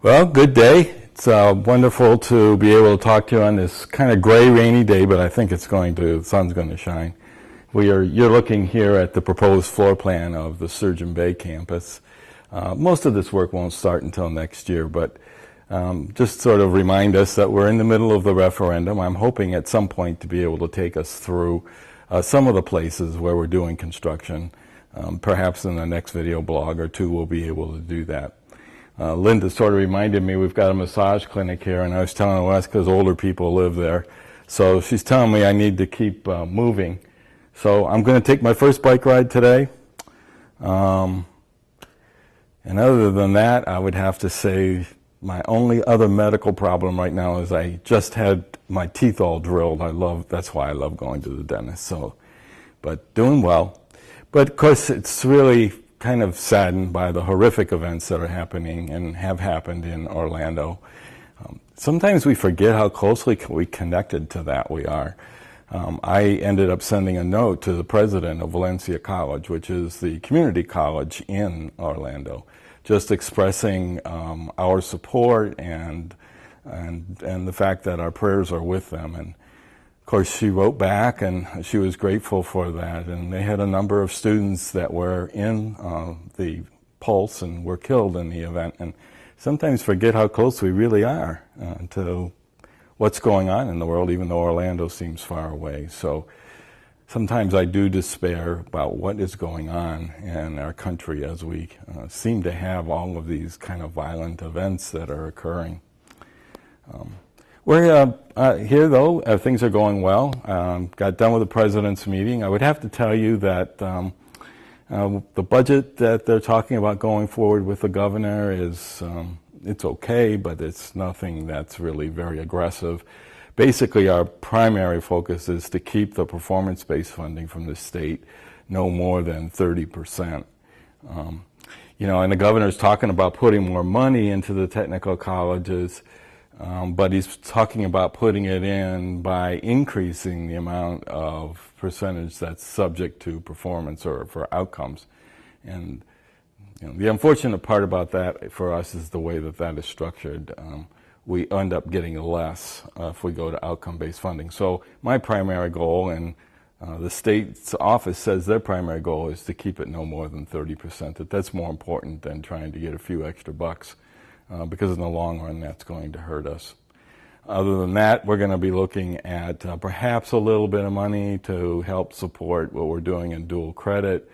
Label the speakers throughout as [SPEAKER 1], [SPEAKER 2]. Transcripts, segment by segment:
[SPEAKER 1] Well, good day. It's wonderful to be able to talk to you on this kind of gray, rainy day, but I think the sun's going to shine. You're looking here at the proposed floor plan of the Sturgeon Bay campus. Most of this work won't start until next year, but just sort of remind us that we're in the middle of the referendum. I'm hoping at some point to be able to take us through some of the places where we're doing construction. Perhaps in the next video blog or two we'll be able to do that. Linda sort of reminded me we've got a massage clinic here, and I was telling her, well, that's because older people live there. So she's telling me I need to keep moving. So I'm going to take my first bike ride today. And other than that, I would have to say my only other medical problem right now is I just had my teeth all drilled. That's why I love going to the dentist. So, but doing well. But of course, it's really kind of saddened by the horrific events that are happening and have happened in Orlando. Sometimes we forget how closely we connected to that we are. I ended up sending a note to the president of Valencia College, which is the community college in Orlando, just expressing our support and the fact that our prayers are with them. And of course, she wrote back, and she was grateful for that. And they had a number of students that were in the Pulse and were killed in the event. And sometimes forget how close we really are to what's going on in the world, even though Orlando seems far away. So sometimes I do despair about what is going on in our country as we seem to have all of these kind of violent events that are occurring. We're here, though. Things are going well. Got done with the president's meeting. I would have to tell you that the budget that they're talking about going forward with the governor is, it's okay, but it's nothing that's really very aggressive. Basically, our primary focus is to keep the performance-based funding from the state no more than 30%. And the governor's talking about putting more money into the technical colleges, but he's talking about putting it in by increasing the amount of percentage that's subject to performance or for outcomes. And the unfortunate part about that for us is the way that is structured. We end up getting less if we go to outcome-based funding. So my primary goal, and the state's office says their primary goal is to keep it no more than 30%. That's more important than trying to get a few extra bucks. Because in the long run, that's going to hurt us. Other than that, we're going to be looking at perhaps a little bit of money to help support what we're doing in dual credit,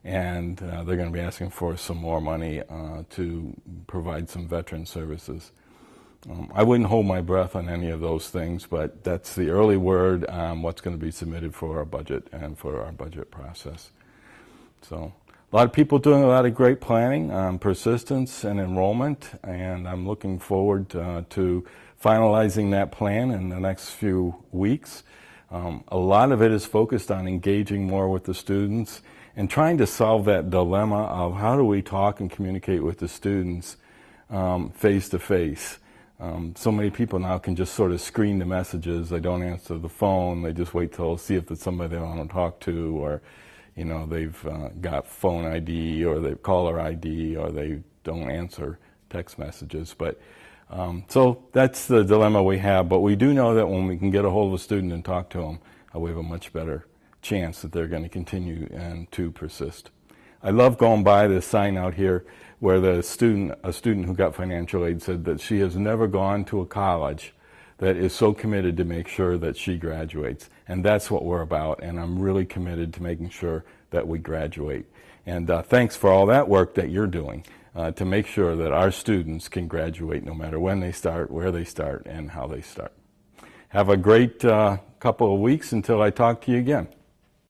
[SPEAKER 1] and they're going to be asking for some more money to provide some veteran services. I wouldn't hold my breath on any of those things, but that's the early word on what's going to be submitted for our budget and for our budget process. So. A lot of people doing a lot of great planning on persistence and enrollment, and I'm looking forward to finalizing that plan in the next few weeks. A lot of it is focused on engaging more with the students and trying to solve that dilemma of how do we talk and communicate with the students face to face. So many people now can just sort of screen the messages. They don't answer the phone. They just wait till see if it's somebody they want to talk to, or they've got phone ID or they've caller ID, or they don't answer text messages. But so that's the dilemma we have. But we do know that when we can get a hold of a student and talk to them, we have a much better chance that they're going to continue and to persist. I love going by this sign out here where a student who got financial aid said that she has never gone to a college that is so committed to make sure that she graduates. And that's what we're about, and I'm really committed to making sure that we graduate. And thanks for all that work that you're doing to make sure that our students can graduate no matter when they start, where they start, and how they start. Have a great couple of weeks until I talk to you again.